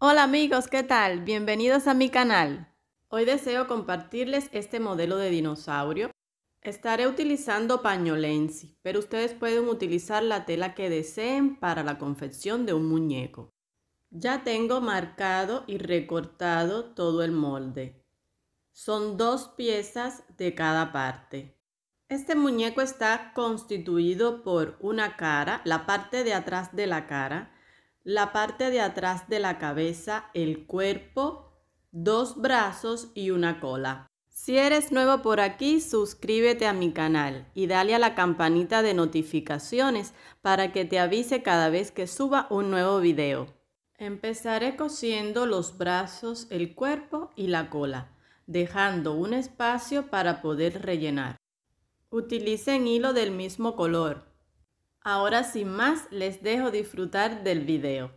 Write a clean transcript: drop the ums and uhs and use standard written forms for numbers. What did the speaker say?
Hola amigos, ¿qué tal? Bienvenidos a mi canal. Hoy deseo compartirles este modelo de dinosaurio. Estaré utilizando pañolensi, pero ustedes pueden utilizar la tela que deseen para la confección de un muñeco. Ya tengo marcado y recortado todo el molde. Son 2 piezas de cada parte. Este muñeco está constituido por una cara, la parte de atrás de la cara, la parte de atrás de la cabeza, el cuerpo, 2 brazos y una cola. Si eres nuevo por aquí, suscríbete a mi canal y dale a la campanita de notificaciones para que te avise cada vez que suba un nuevo video. Empezaré cosiendo los brazos, el cuerpo y la cola, dejando un espacio para poder rellenar. Utilicen hilo del mismo color. Ahora sin más, les dejo disfrutar del video.